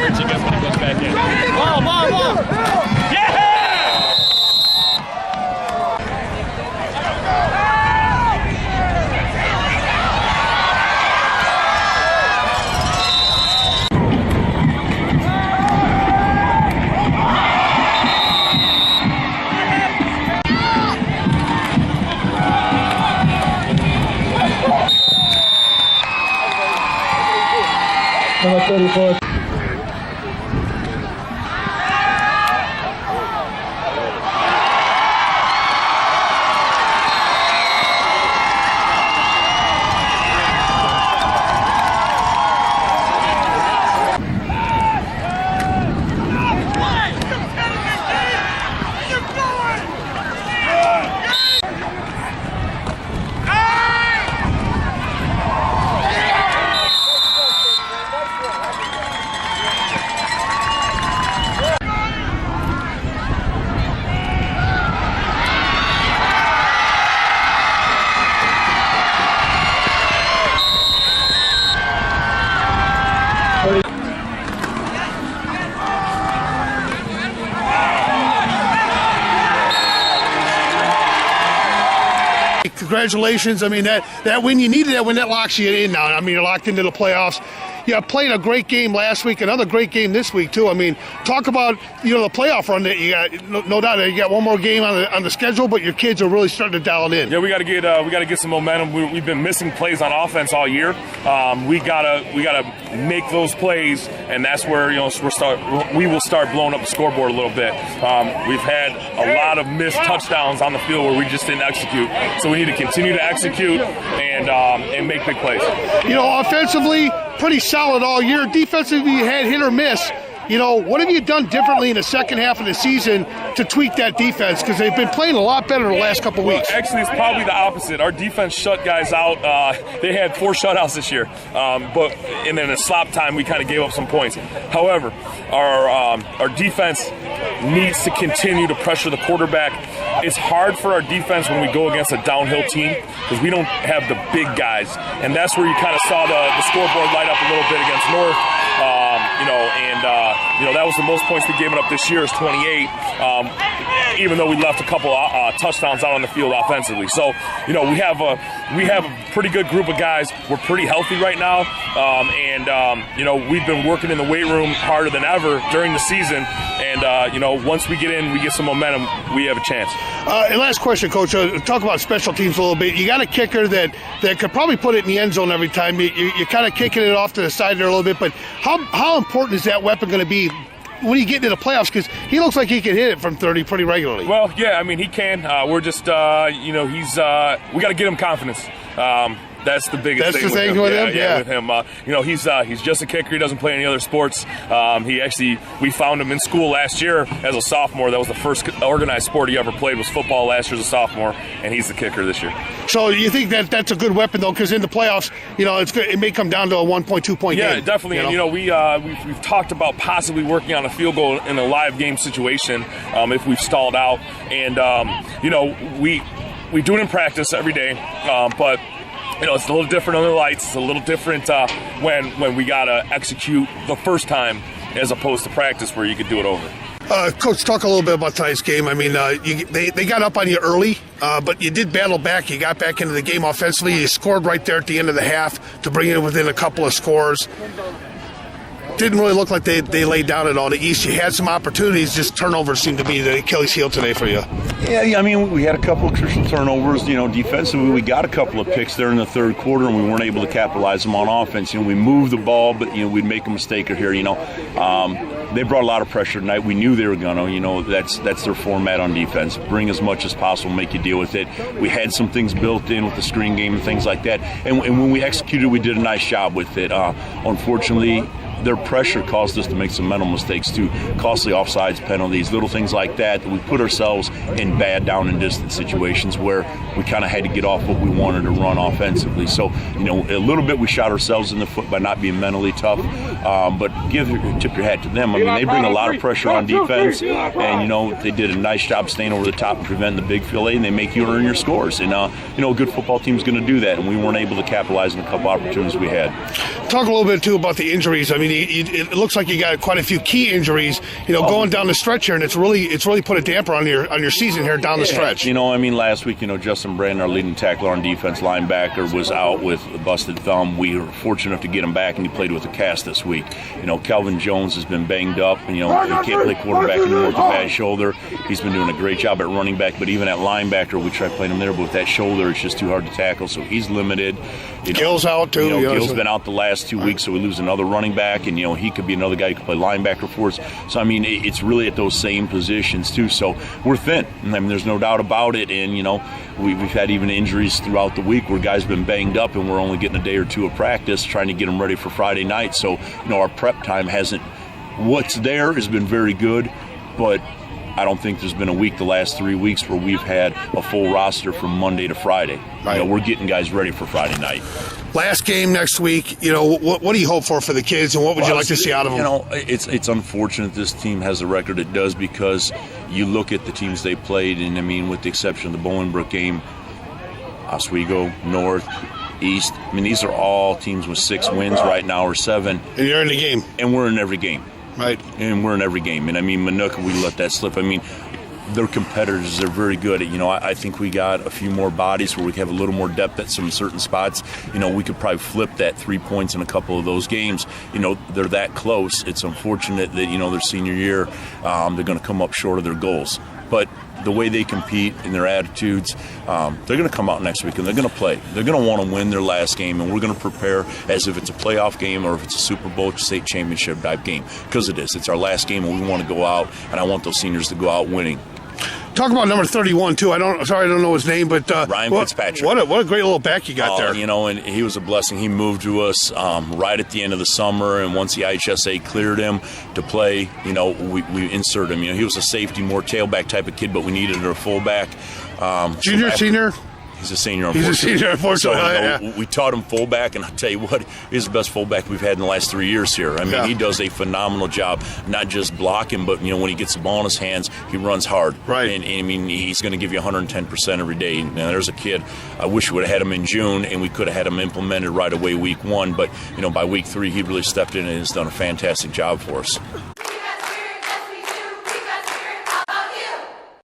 energy gets when he goes back in. Ball! Yeah! Number 34. Congratulations. I mean, that win, you needed that win, that locks you in now. I mean, you're locked into the playoffs. You played a great game last week, another great game this week, too. I mean, talk about, the playoff run that you got. No doubt you got one more game on the schedule, but your kids are really starting to dial it in. Yeah, we got to get some momentum. We've been missing plays on offense all year. We gotta make those plays, and that's where we will start blowing up the scoreboard a little bit. We've had a lot of missed touchdowns on the field where we just didn't execute. So we need to continue to execute and make big plays. Offensively, pretty solid all year. Defensively, you had hit or miss. What have you done differently in the second half of the season to tweak that defense? Because they've been playing a lot better the last couple of weeks. Actually, it's probably the opposite. Our defense shut guys out. They had 4 shutouts this year. And then in slop time, we kind of gave up some points. However, our defense needs to continue to pressure the quarterback. It's hard for our defense when we go against a downhill team because we don't have the big guys. And that's where you kind of saw the scoreboard light up a little bit against North. That was the most points we've given up this year is 28, even though we left a couple touchdowns out on the field offensively. So, we have a pretty good group of guys. We're pretty healthy right now, we've been working in the weight room harder than ever during the season. And, once we get in, we get some momentum, we have a chance. And last question, Coach. Talk about special teams a little bit. You got a kicker that could probably put it in the end zone every time. You're kind of kicking it off to the side there a little bit. But how important is that weapon going to be when you get into the playoffs? Because he looks like he can hit it from 30 pretty regularly. Well, yeah, I mean, he can. We're just, we got to get him confidence. That's the biggest thing with him. Yeah, with him. He's just a kicker. He doesn't play any other sports. We found him in school last year as a sophomore. That was the first organized sport he ever played was football last year as a sophomore, and he's the kicker this year. So you think that's a good weapon, though, because in the playoffs, it may come down to a 1.2 point game. Yeah, definitely. And, we've talked about possibly working on a field goal in a live game situation if we've stalled out. And, we do it in practice every day, but it's a little different under the lights. It's a little different when we got to execute the first time as opposed to practice where you could do it over. Coach, talk a little bit about tonight's game. I mean, they got up on you early, but you did battle back. You got back into the game offensively. You scored right there at the end of the half to bring it within a couple of scores. Didn't really look like they laid down at all. The East, you had some opportunities. Just turnovers seemed to be the Achilles heel today for you. Yeah, I mean, we had a couple of crucial turnovers. Defensively, we got a couple of picks there in the third quarter, and we weren't able to capitalize them on offense. We moved the ball, but we'd make a mistake here. They brought a lot of pressure tonight. We knew they were gonna. That's their format on defense. Bring as much as possible, make you deal with it. We had some things built in with the screen game and things like that. And when we executed, we did a nice job with it. Unfortunately, their pressure caused us to make some mental mistakes too, costly offsides penalties, little things like that we put ourselves in bad down and distance situations where we kind of had to get off what we wanted to run offensively. So, a little bit we shot ourselves in the foot by not being mentally tough, but tip your hat to them. I mean, they bring a lot of pressure on defense, and, they did a nice job staying over the top and preventing the big filet, and they make you earn your scores. And, a good football team's going to do that, and we weren't able to capitalize on a couple opportunities we had. Talk a little bit, too, about the injuries. I mean, mean, it looks like you got quite a few key injuries, going down the stretch here, and it's really put a damper on your season here down the stretch. Last week, Justin Brandon, our leading tackler on defense, linebacker, was out with a busted thumb. We were fortunate enough to get him back, and he played with a cast this week. Kelvin Jones has been banged up. He can't play quarterback anymore with a bad shoulder. He's been doing a great job at running back, but even at linebacker, we tried playing him there, but with that shoulder, it's just too hard to tackle, so he's limited. Gill's out, too. Gill's been out the last 2 weeks, so we lose another running back, and, he could be another guy who could play linebacker for us. So, it's really at those same positions, too. So, we're thin. There's no doubt about it, and, we've had even injuries throughout the week where guys have been banged up, and we're only getting a day or two of practice trying to get them ready for Friday night. So, our prep time hasn't – what's there has been very good, but I don't think there's been a week the last 3 weeks where we've had a full roster from Monday to Friday. Right. We're getting guys ready for Friday night. Last game next week, what do you hope for the kids, and what would you like to see out of them? It's unfortunate this team has the record it does, because you look at the teams they played, and with the exception of the Bolingbrook game, Oswego, North, East, these are all teams with 6 wins right now, or 7. And you're in the game. And we're in every game. Right. And we're in every game. And Minooka, we let that slip. They're competitors. They're very good. I think we got a few more bodies where we have a little more depth at some certain spots. We could probably flip that 3 points in a couple of those games. They're that close. It's unfortunate that, their senior year, they're going to come up short of their goals. But the way they compete and their attitudes, they're going to come out next week and they're going to play. They're going to want to win their last game, and we're going to prepare as if it's a playoff game or if it's a Super Bowl state championship type game, because it is. It's our last game, and we want to go out, and I want those seniors to go out winning. Talk about number 31 too. I don't know his name, but Ryan Fitzpatrick. What a great little back you got there. And he was a blessing. He moved to us right at the end of the summer, and once the IHSA cleared him to play, we inserted him. He was a safety, more tailback type of kid, but we needed a fullback. Junior, senior. He's a senior, unfortunately. So, we taught him fullback, and I'll tell you what, he's the best fullback we've had in the last 3 years here. He does a phenomenal job, not just blocking, but, when he gets the ball in his hands, he runs hard. Right. And he's going to give you 110% every day. Now, there's a kid, I wish we would have had him in June, and we could have had him implemented right away week 1, but, by week 3, he really stepped in and has done a fantastic job for us.